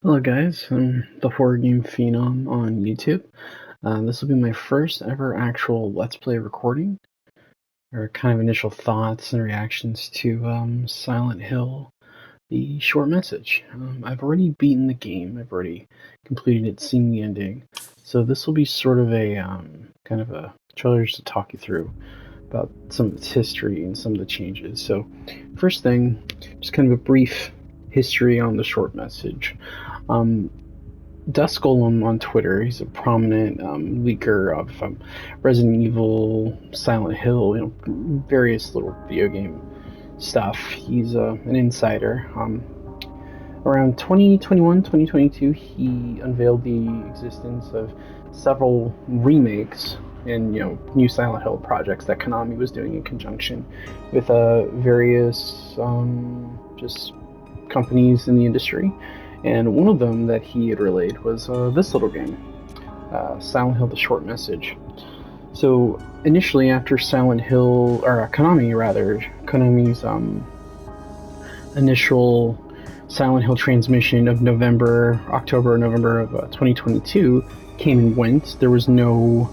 Hello guys, I'm the Horror Game Phenom on YouTube. This will be my first ever actual Let's Play recording, or kind of initial thoughts and reactions to Silent Hill, the short message. I've already beaten the game, I've already completed it, seen the ending, so this will be sort of a kind of a trailer just to talk you through about some of its history and some of the changes. So first thing, just kind of a brief history on the short message. Dust Golem on Twitter. He's a prominent leaker of Resident Evil, Silent Hill, various little video game stuff. He's an insider. Around 2021, 2022, he unveiled the existence of several remakes and new Silent Hill projects that Konami was doing in conjunction with various just companies in the industry. And one of them that he had relayed was this little game, Silent Hill: The Short Message. So initially, after Silent Hill, or Konami's initial Silent Hill transmission of October, November of 2022 came and went. There was no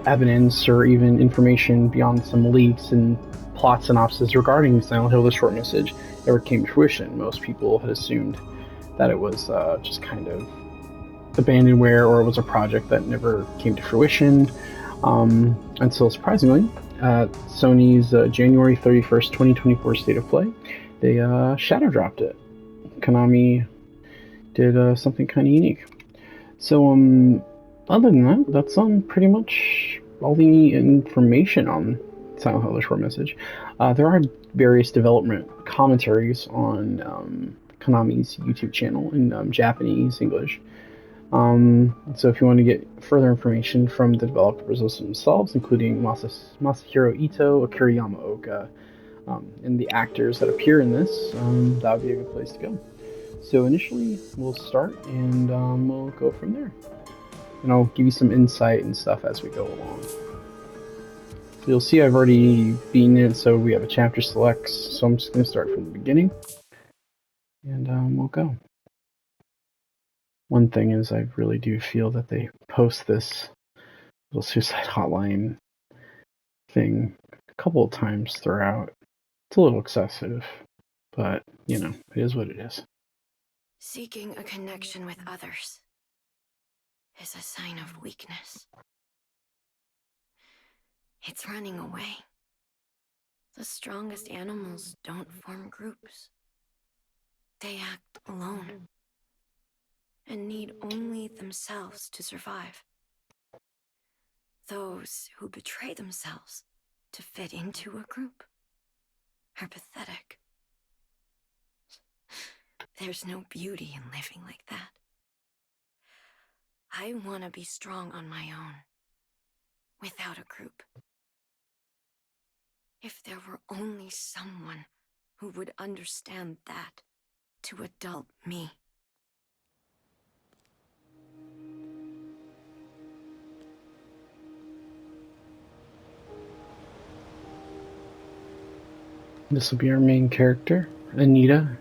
evidence or even information beyond some leaks and plot synopsis regarding Silent Hill: The Short Message ever came to fruition. Most people had assumed that it was just kind of abandonware, or it was a project that never came to fruition. Until surprisingly, Sony's January 31st, 2024 State of Play, they shadow dropped it. Konami did something kind of unique. So, other than that, that's pretty much all the information on Silent Hill: The Short Message. There are various development commentaries on Konami's YouTube channel in Japanese, English. So if you want to get further information from the developers themselves, including Masahiro Ito, Akira Yamaoka, and the actors that appear in this, that would be a good place to go. So initially, we'll start and we'll go from there. And I'll give you some insight and stuff as we go along. So you'll see I've already beaten it, so we have a chapter selects, so I'm just going to start from the beginning, and we'll go. One thing is, I really do feel that they post this little suicide hotline thing a couple of times throughout. It's a little excessive, but, it is what it is. Seeking a connection with others is a sign of weakness. It's running away. The strongest animals don't form groups. They act alone and need only themselves to survive. Those who betray themselves to fit into a group are pathetic. There's no beauty in living like that. I want to be strong on my own, without a group. If there were only someone who would understand that, to adult me. This will be our main character, Anita.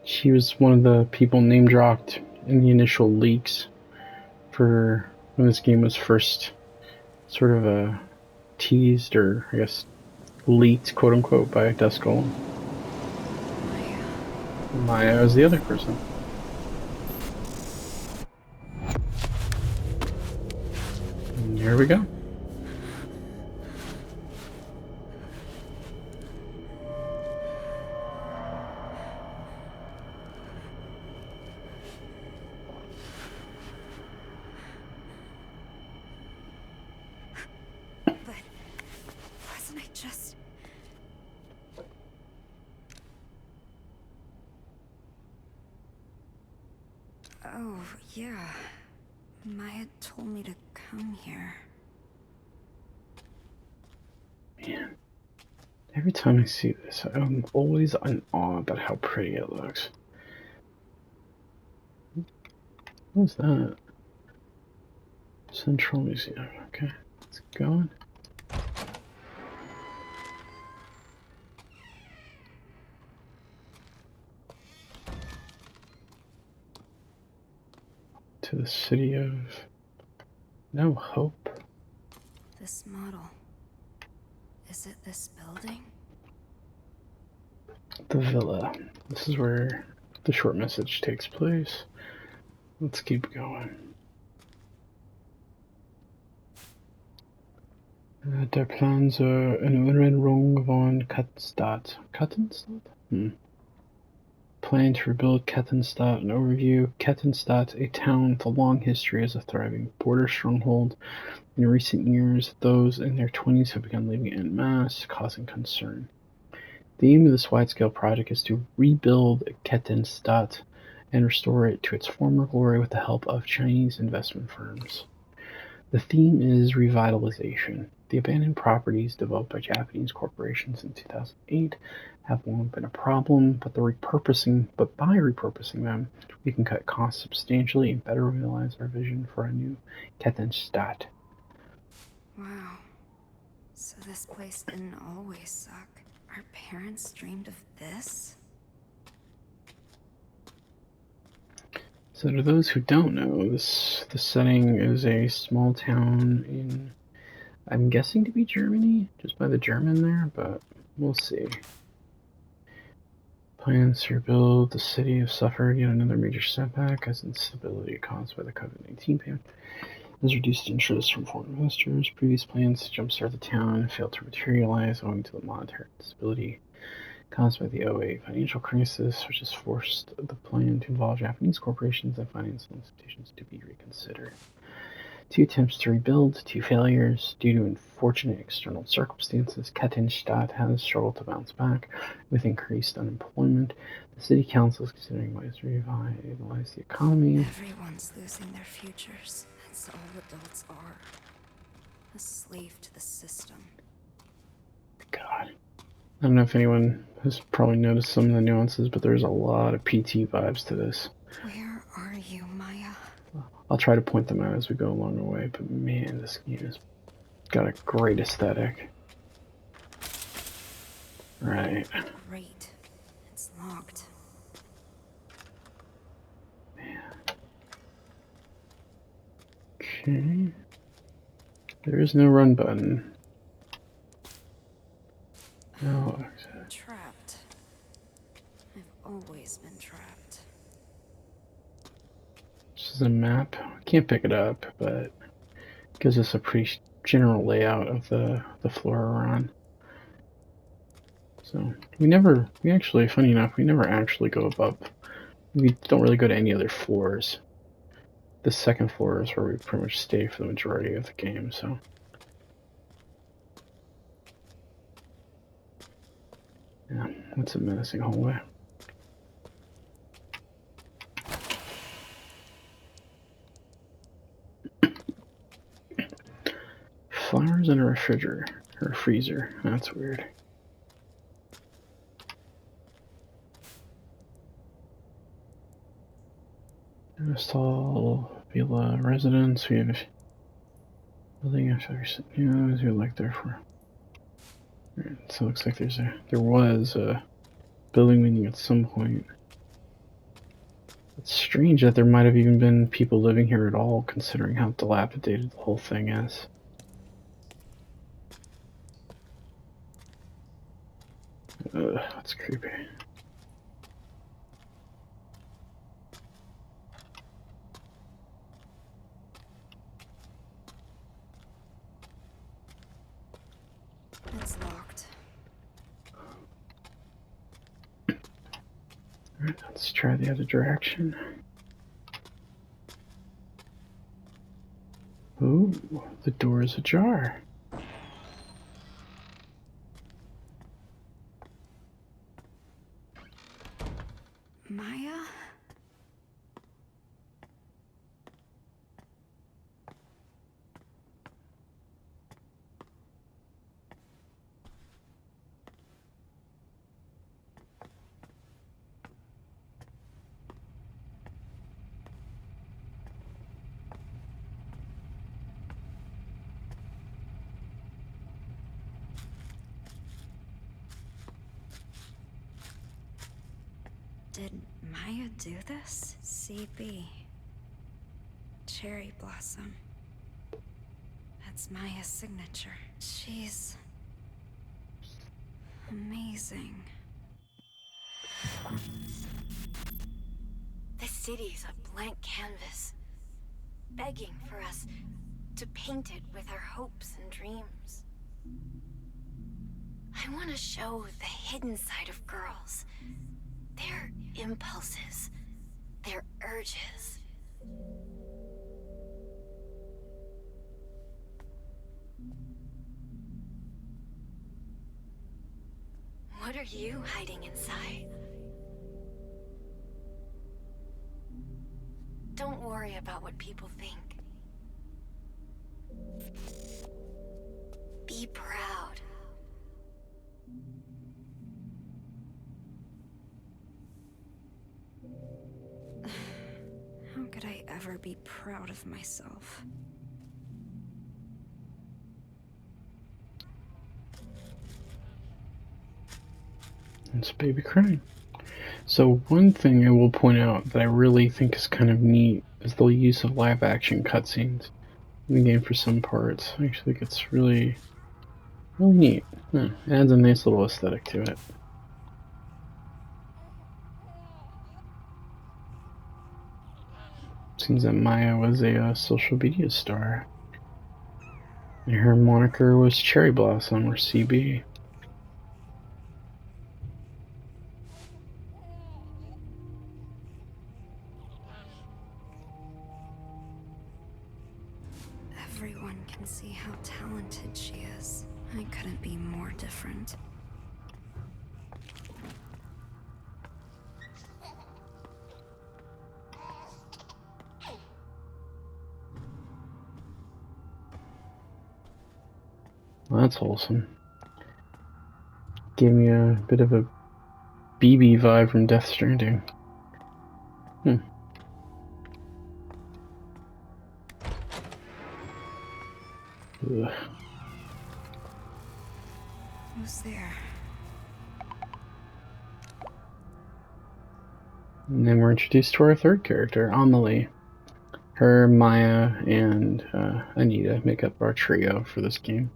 She was one of the people name dropped in the initial leaks for when this game was first sort of teased, or I guess leaked, quote unquote, by Dust Golem. Maya was the other person. And here we go. But wasn't I just... Oh, yeah. Maya told me to come here. Man, every time I see this, I'm always in awe about how pretty it looks. What's that? Central Museum. Okay, let's go. the city of No Hope. This model. Is it this building? The villa. This is where the short message takes place. Let's keep going. Der Plan zur Erneuerung von Kattenstadt. Kattenstadt? Plan to rebuild Kattenstadt. An overview. Kattenstadt, a town with a long history as a thriving border stronghold. In recent years, those in their 20s have begun leaving en masse, causing concern. The aim of this wide-scale project is to rebuild Kettenstadt and restore it to its former glory with the help of Chinese investment firms. The theme is revitalization. The abandoned properties developed by Japanese corporations in 2008 have long been a problem, but by repurposing them, we can cut costs substantially and better realize our vision for a new Kettenstadt. Wow. So this place didn't always suck. Our parents dreamed of this? So to those who don't know, the setting is a small town in, I'm guessing to be Germany, just by the German there, but we'll see. Plans to rebuild the city have suffered yet another major setback as instability caused by the COVID-19 pandemic has reduced interest from foreign investors. Previous plans to jumpstart the town failed to materialize owing to the monetary instability caused by the 2008 financial crisis, which has forced the plan to involve Japanese corporations and financial institutions to be reconsidered. 2 attempts to rebuild, 2 failures. Due to unfortunate external circumstances, Kettenstadt has struggled to bounce back with increased unemployment. The city council is considering ways to revitalize the economy. Everyone's losing their futures. That's all adults are. A slave to the system. God. I don't know if anyone has probably noticed some of the nuances, but there's a lot of PT vibes to this. Where are you, Maya? I'll try to point them out as we go along the way, but man, this game has got a great aesthetic. Right. Great. It's locked. Man. Okay. There is no run button. No. I'm trapped. I've always been trapped. This is a map. I can't pick it up, but it gives us a pretty general layout of the floor we're on. So we actually, funny enough, we never actually go above. We don't really go to any other floors. The second floor is where we pretty much stay for the majority of the game, so. Yeah, that's a menacing hallway. Flowers in a refrigerator, or a freezer. That's weird. Tall villa residence. We have building after news. We like there for. Right, so it looks like there was a building meeting at some point. It's strange that there might have even been people living here at all, considering how dilapidated the whole thing is. That's creepy. It's locked. Alright, let's try the other direction. Ooh, the door is ajar. Maya? Did Maya do this? CB. cherry blossom. That's Maya's signature. She's amazing. The city's a blank canvas, begging for us to paint it with our hopes and dreams. I want to show the hidden side of girls, their impulses, their urges. What are you hiding inside? Don't worry about what people think. Be proud. How could I ever be proud of myself? It's baby crying. So one thing I will point out that I really think is kind of neat is the use of live action cutscenes in the game for some parts. I actually think it's really neat. Yeah, adds a nice little aesthetic to it. Seems that Maya was a social media star. And her moniker was Cherry Blossom, or CB. Everyone can see how talented she is. I couldn't be more different. Well, that's wholesome. Gave me a bit of a BB vibe from Death Stranding. Ugh. Who's there? And then we're introduced to our third character, Amelie. Her, Maya, and Anita make up our trio for this game.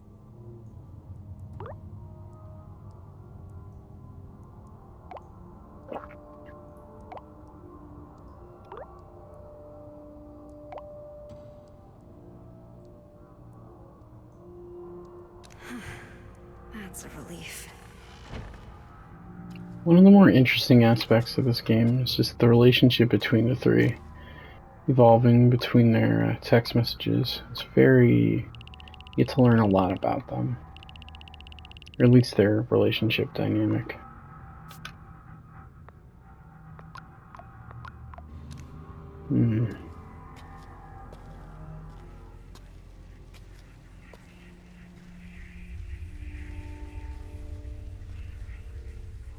That's a relief. One of the more interesting aspects of this game is just the relationship between the three, evolving between their text messages. It's you get to learn a lot about them, or at least their relationship dynamic.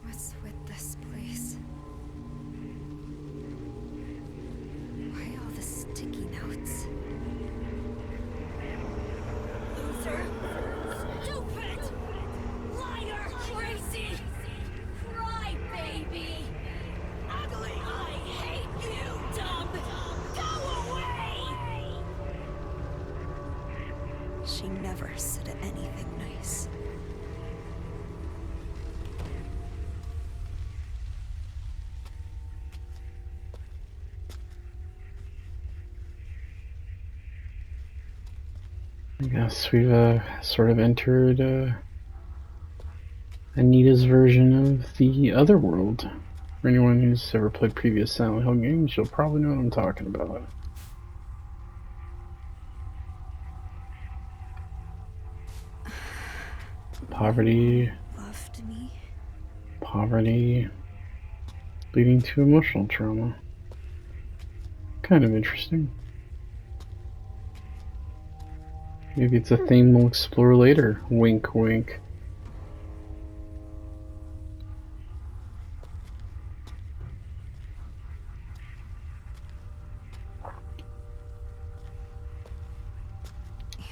What's with this place? Why all the sticky notes? Loser! Stupid! Liar! Crazy! Cry, baby! Ugly! I hate you, dumb! Go away! She never said anything nice. I guess we've sort of entered Anita's version of the other world. For anyone who's ever played previous Silent Hill games, you'll probably know what I'm talking about. Poverty, Loved me? poverty, leading to emotional trauma. Kind of interesting. Maybe it's a theme we'll explore later. Wink, wink.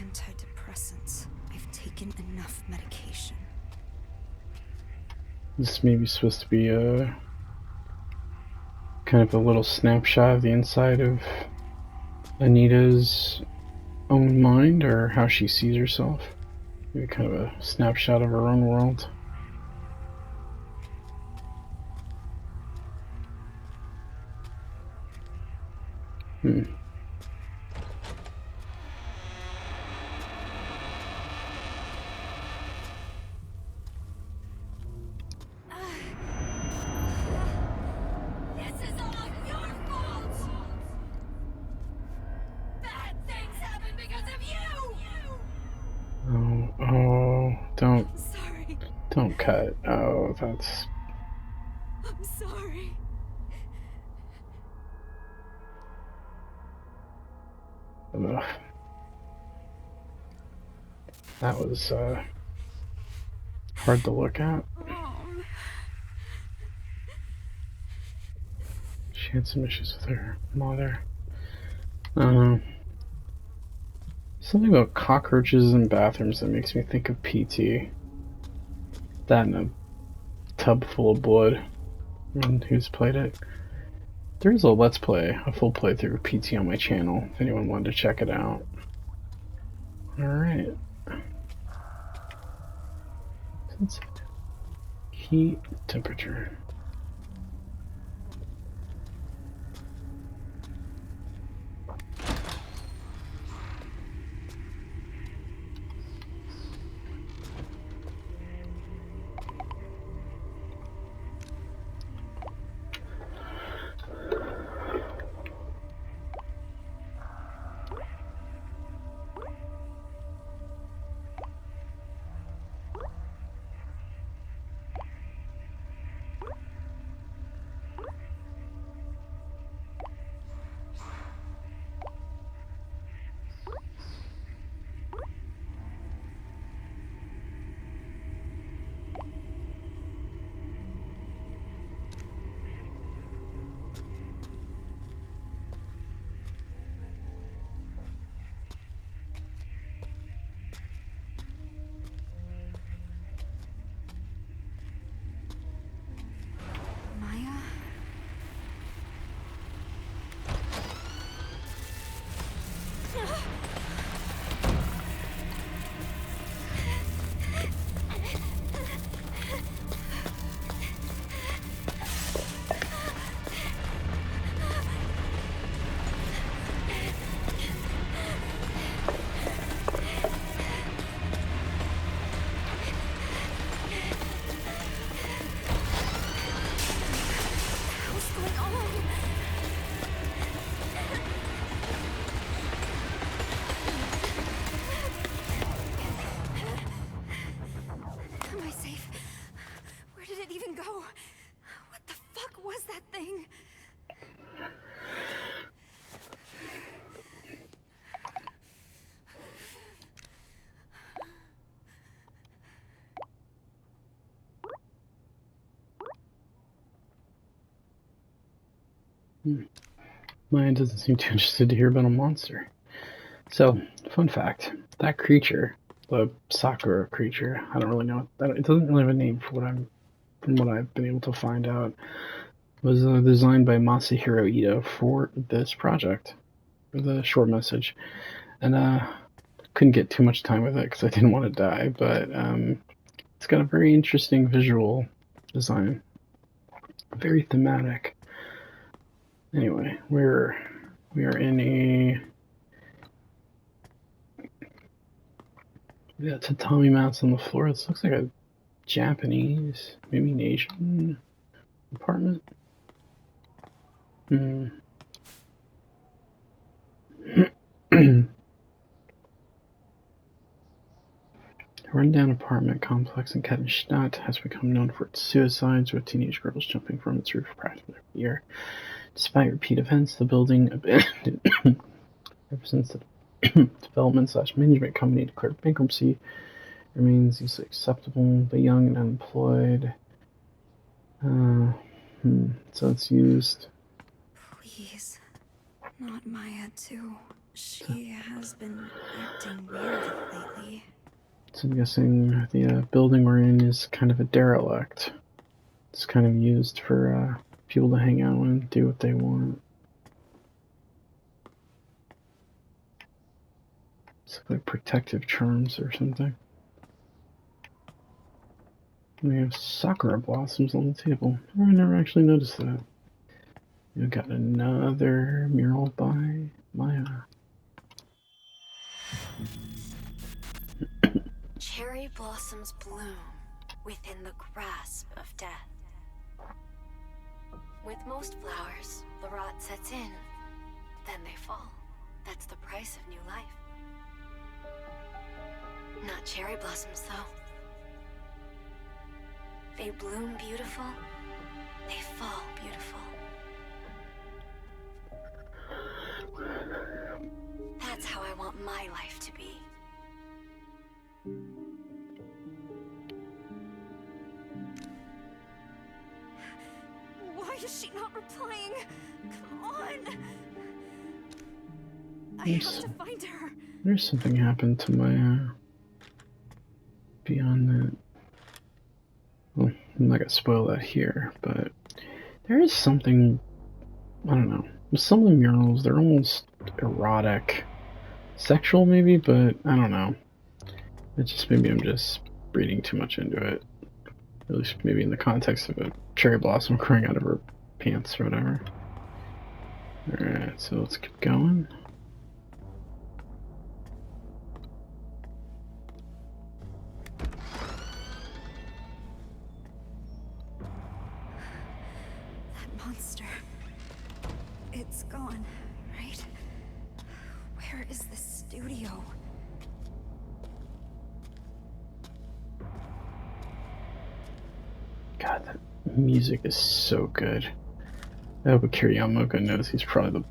Antidepressants. I've taken enough medication. This may be supposed to be a kind of a little snapshot of the inside of Anita's own mind, or how she sees herself. Maybe kind of a snapshot of her own world. This is all your fault! Bad things happen because of you! Oh, Sorry. don't cut. Oh, that's... I'm sorry. Ugh. That was, hard to look at. Mom. She had some issues with her mother. Something about cockroaches in bathrooms that makes me think of PT. That and a tub full of blood. And who's played it? There's a Let's Play, a full playthrough of PT on my channel, if anyone wanted to check it out. Alright. Heat, temperature. Maya? What's going on? Am I safe? Where did it even go? What the fuck was that thing? Maya doesn't seem too interested to hear about a monster. So, fun fact, that creature, the Sakura creature, I don't really know, it doesn't really have a name from what I've been able to find out, was designed by Masahiro Ito for this project, for the short message. And couldn't get too much time with it because I didn't want to die, but it's got a very interesting visual design, very thematic. Anyway, we are in a tatami mats on the floor. This looks like a Japanese, maybe an Asian apartment. A rundown apartment complex in Kettenstadt has become known for its suicides, with teenage girls jumping from its roof practically every year. Despite repeat events, the building abandoned represents the development/management company declared bankruptcy, remains easily acceptable, but young and unemployed. So it's used. Please. Not Maya, too. She has been acting weird lately. So I'm guessing the building we're in is kind of a derelict. It's kind of used for people to hang out and do what they want. It's like protective charms or something. We have sakura blossoms on the table. I never actually noticed that. We've got another mural by Maya. Cherry blossoms bloom within the grasp of death. With most flowers, the rot sets in, then they fall. That's the price of new life. Not cherry blossoms, though. They bloom beautiful, they fall beautiful. That's how I want my life to be. Why is she not replying? Come on! I Yes. have to find her. There's something happened to my, beyond that. Well, I'm not gonna spoil that here, but there is something, I don't know. With some of the murals, they're almost erotic. Sexual, maybe, but I don't know. It's just, maybe I'm just reading too much into it. At least maybe in the context of a cherry blossom crying out of her pants or whatever. Alright, so let's keep going. That monster. It's gone, right? Where is the studio? God, that music is so good. I hope Akira Yamaoka knows he's probably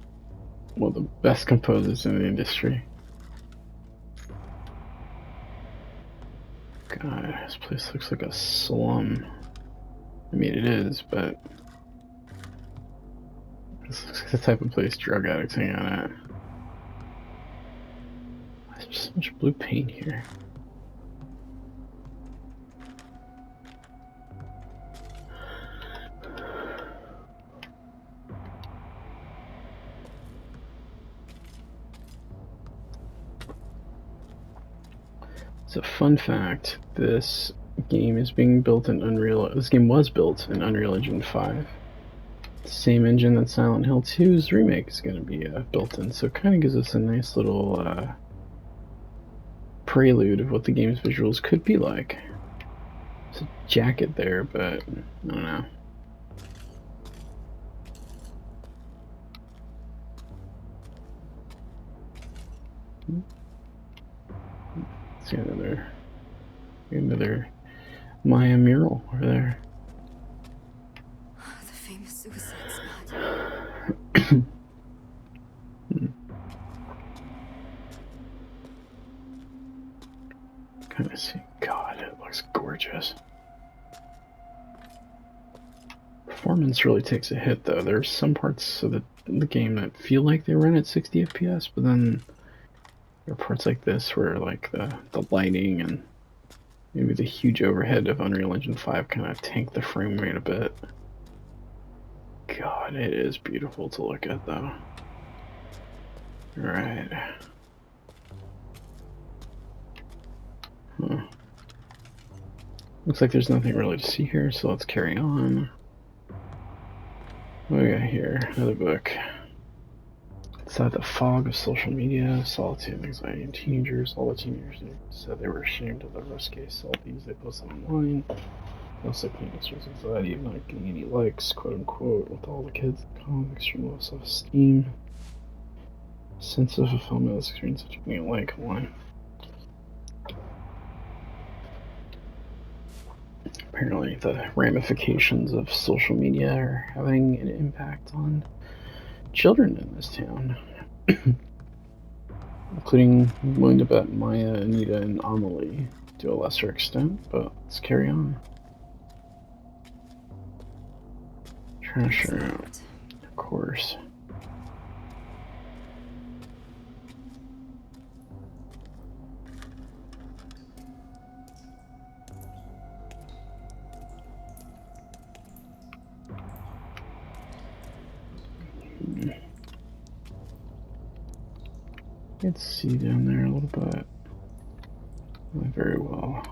one of the best composers in the industry. God, this place looks like a slum. I mean, it is, but this looks like the type of place drug addicts hang out at. There's so much blue paint here. So, fun fact: this game is being built in Unreal. This game was built in Unreal Engine 5. The same engine that Silent Hill 2's remake is going to be built in. So, it kind of gives us a nice little prelude of what the game's visuals could be like. There's a jacket there, but I don't know. See another Maya mural over there. The famous suicide spot. Kind of see. God, it looks gorgeous. Performance really takes a hit, though. There's some parts of the game that feel like they run at 60 FPS, but then there are parts like this where, like, the lighting and maybe the huge overhead of Unreal Engine 5 kind of tank the frame rate a bit. God, it is beautiful to look at, though. Alright. Huh. Looks like there's nothing really to see here, so let's carry on. What do we got here? Another book. Inside the fog of social media, solitude, anxiety, and teenagers. All the teenagers said they were ashamed of the risque selfies they posted online. They also claimed extreme anxiety of not getting any likes, quote unquote, with all the kids at home, extreme low self-esteem, sense of fulfillment, this experience of getting a like online. Apparently, the ramifications of social media are having an impact on children in this town, including, I'm willing to bet, Maya, Anita, and Amelie to a lesser extent, but let's carry on. Trash her out, of course. Let's see down there a little bit. Not very well.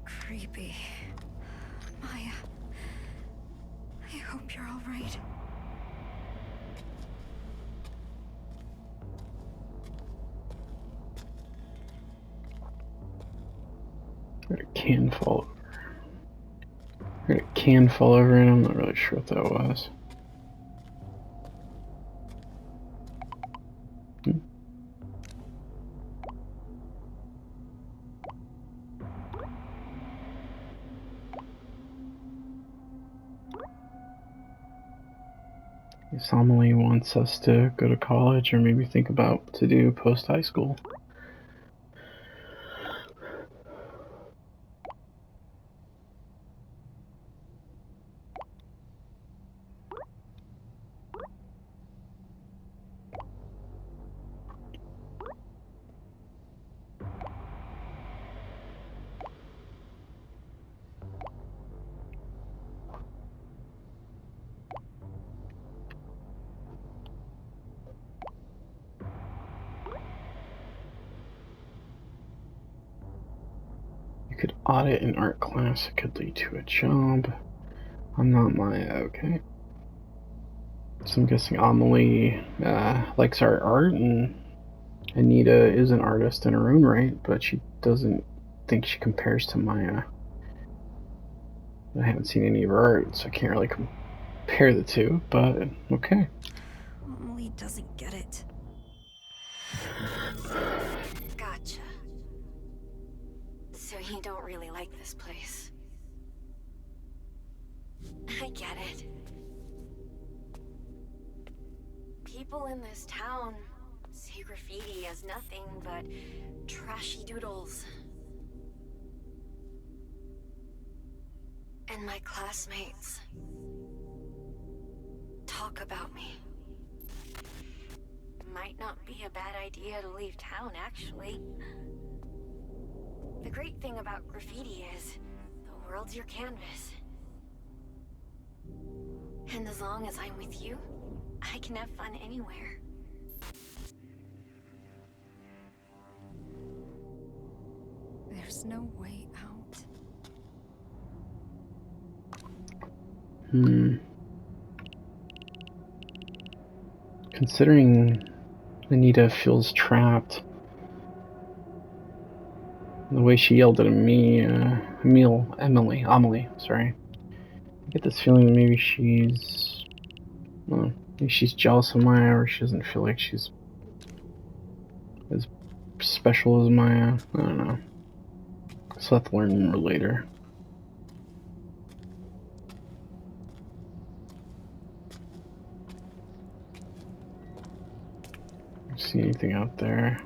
Creepy. Maya, I hope you're all right. Heard a can fall over. Heard a can fall over, and I'm not really sure what that was. If Amelie wants us to go to college or maybe think about what to do post high school. You could audit an art class. It could lead to a job. I'm not Maya, okay. So I'm guessing Amelie likes our art, and Anita is an artist in her own right, but she doesn't think she compares to Maya. I haven't seen any of her art, so I can't really compare the two, but okay. Emily doesn't get it. Gotcha. So you don't really like this place. I get it. People in this town see graffiti as nothing but trashy doodles. And my classmates talk about me. Might not be a bad idea to leave town, actually. The great thing about graffiti is the world's your canvas. And as long as I'm with you, I can have fun anywhere. There's no way out. Considering Anita feels trapped, the way she yelled at Amelie, sorry. I get this feeling that maybe she's jealous of Maya, or she doesn't feel like she's as special as Maya. I don't know. So I'll have to learn more later. See anything out there?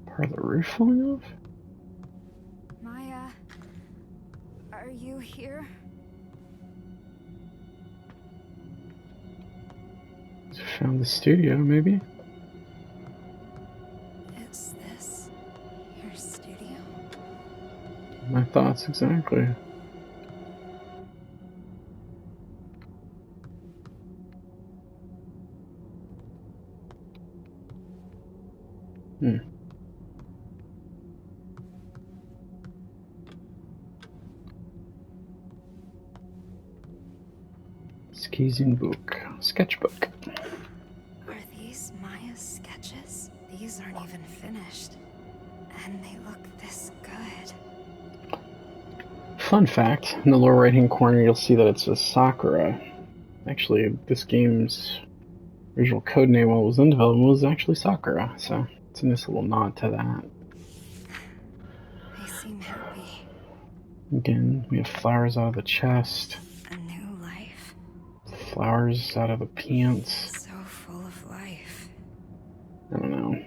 Part of the roof falling off? Maya, are you here? Found the studio, maybe? Is this your studio? My thoughts, exactly. Skizzen book. Sketchbook. Are these Maya's sketches? These aren't even finished. And they look this good. Fun fact, in the lower right hand corner you'll see that it says Sakura. Actually, this game's original code name while it was in development was actually Sakura, so it's a nice little nod to that. They seem happy. Again, we have flowers out of the chest. A new life. Flowers out of the pants. So full of life. I don't know.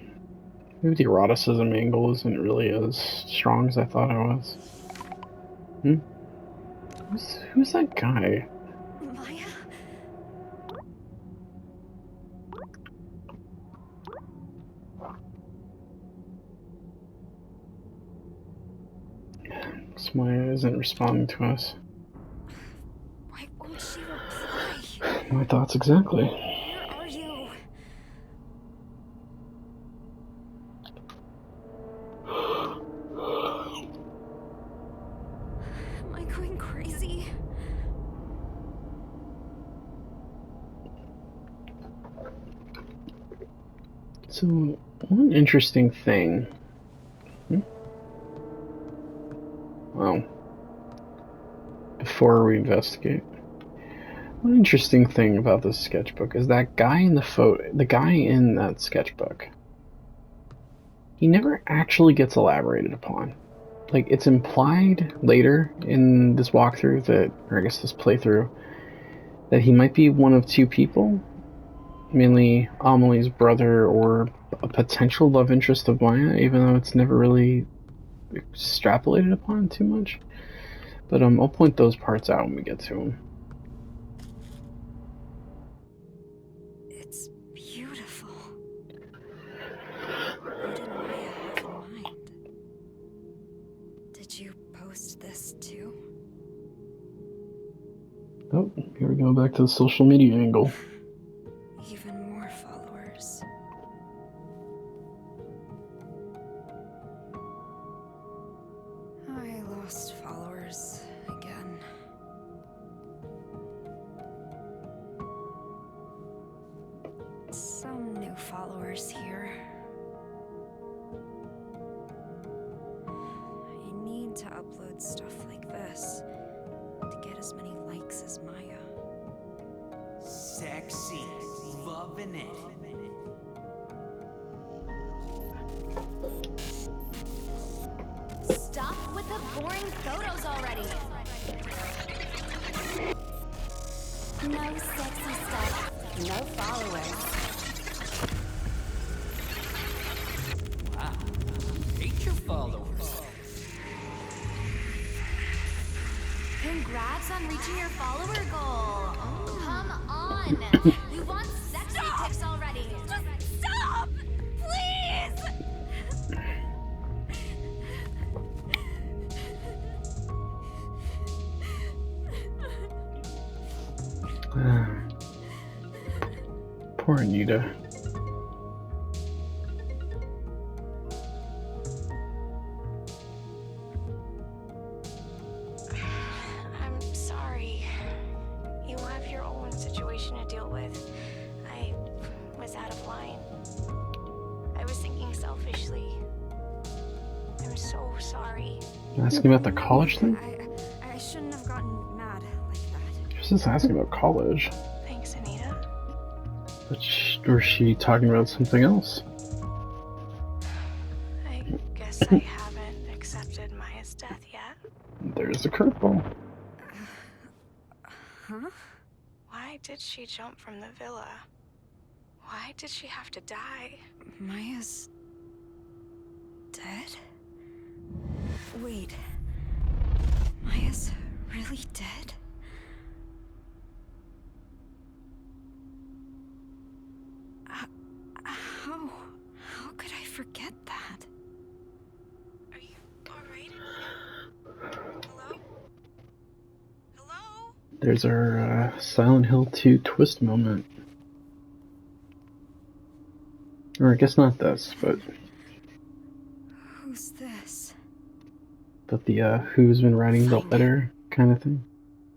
Maybe the eroticism angle isn't really as strong as I thought it was. Who's that guy? Maya? Maya isn't responding to us. Why won't she reply? My thoughts exactly. Where are you? Am I going crazy? So, one interesting thing. Well, before we investigate, one interesting thing about this sketchbook is that guy in the guy in that sketchbook, he never actually gets elaborated upon. Like, it's implied later in this walkthrough that, or I guess this playthrough, that he might be one of two people, mainly Amelie's brother or a potential love interest of Maya, even though it's never really extrapolated upon too much. But I'll point those parts out when we get to them. It's beautiful. What did Maya have in mind? Did you post this too? Oh, here we go back to the social media angle. Even more followers. I lost followers again. Some new followers here. I need to upload stuff like this to get as many likes as Maya. Sexy. Loving it. Stop with the boring photos already. No sexy stuff. No followers. Wow. Hate your followers. Congrats on reaching your follower goal. Come on. We want sexy pics already. Just stop! Please! Poor Anita. I'm sorry. You have your own situation to deal with. I was out of line. I was thinking selfishly. I'm so sorry. Asking about the college thing? I shouldn't have gotten mad like that. She's just asking about college. Thanks, Anita. But or she talking about something else? I guess I haven't accepted Maya's death yet. There's a curveball. Huh? Why did she jump from the villa? Why did she have to die? Maya's dead? Wait. Maya's really dead? How could I forget that? Are you alright? Hello? Hello? There's our Silent Hill 2 twist moment. Or I guess not this, but Who's this? the who's been writing the letter kind of thing.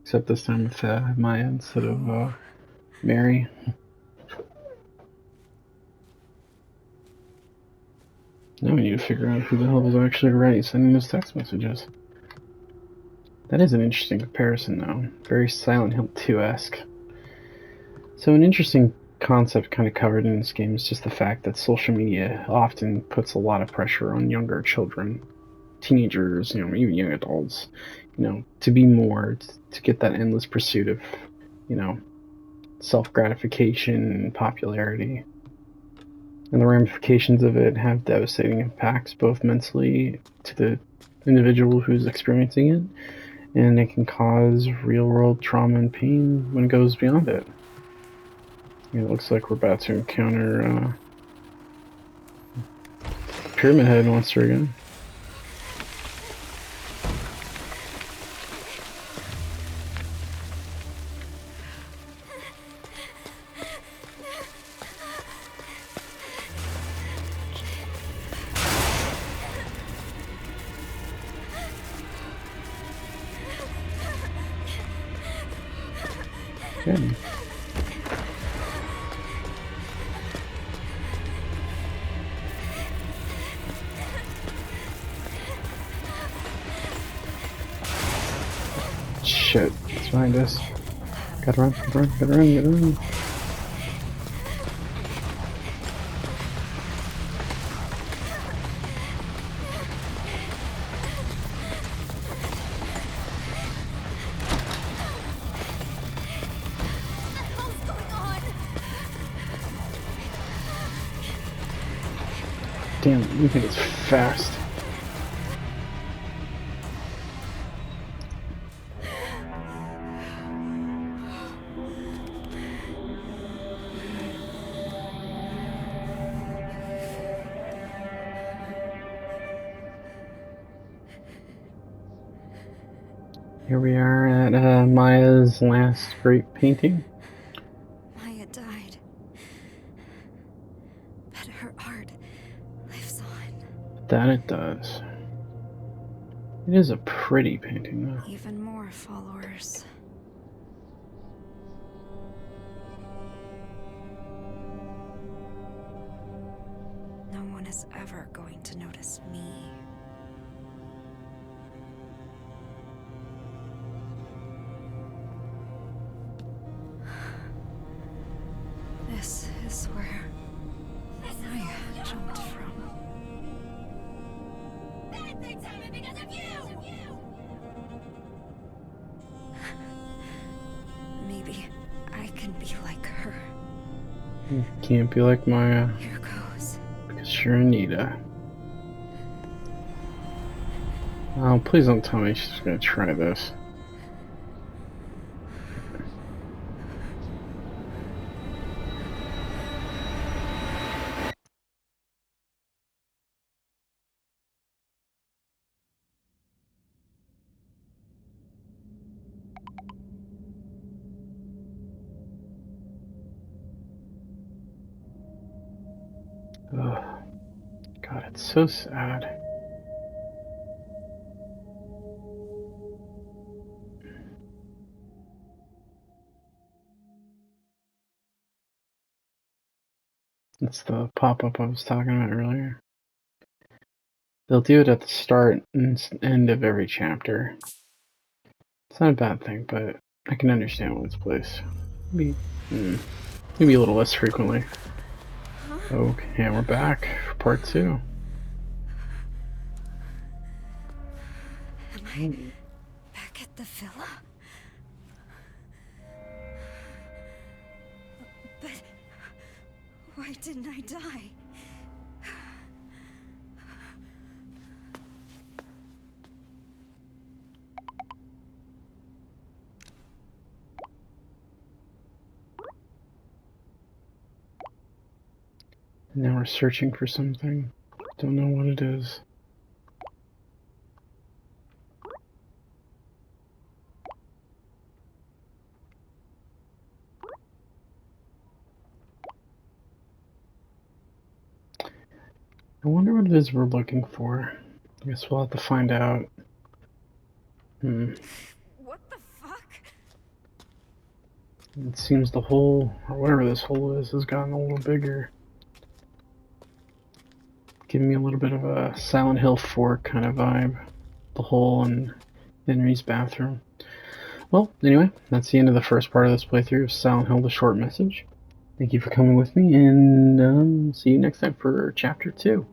Except this time with Maya instead of Mary. Now we need to figure out who the hell was actually right sending those text messages. That is an interesting comparison, though. Very Silent Hill 2-esque. So an interesting concept kind of covered in this game is just the fact that social media often puts a lot of pressure on younger children, teenagers, even young adults, to be more, to get that endless pursuit of, self-gratification and popularity. And the ramifications of it have devastating impacts, both mentally to the individual who's experiencing it, and it can cause real-world trauma and pain when it goes beyond it. It looks like we're about to encounter Pyramid Head monster again. Good. Shit, it's behind us. Gotta run, gotta run, gotta run, gotta run. Damn, you think it's fast. Here we are at Maya's last great painting. Maya died. But her art lives on. That it does. It is a pretty painting, though. Even more followers. No one is ever going to notice me. This is where Maya jumped from. Bad things happen because of you! Maybe I can be like her. You can't be like Maya, Here goes. because you're Anita. Oh, please don't tell me she's gonna try this. Ugh. God, it's so sad. It's the pop-up I was talking about earlier. They'll do it at the start and end of every chapter. It's not a bad thing, but I can understand when it's placed. Maybe a little less frequently. Okay, and we're back for part 2. Am I back at the villa? But why didn't I die? Now we're searching for something. Don't know what it is. I wonder what it is we're looking for. I guess we'll have to find out. What the fuck? It seems the hole, or whatever this hole is, has gotten a little bigger. Giving me a little bit of a Silent Hill 4 kind of vibe. The hole in Henry's bathroom. Well, anyway, that's the end of the first part of this playthrough of Silent Hill: The Short Message. Thank you for coming with me, and see you next time for Chapter 2.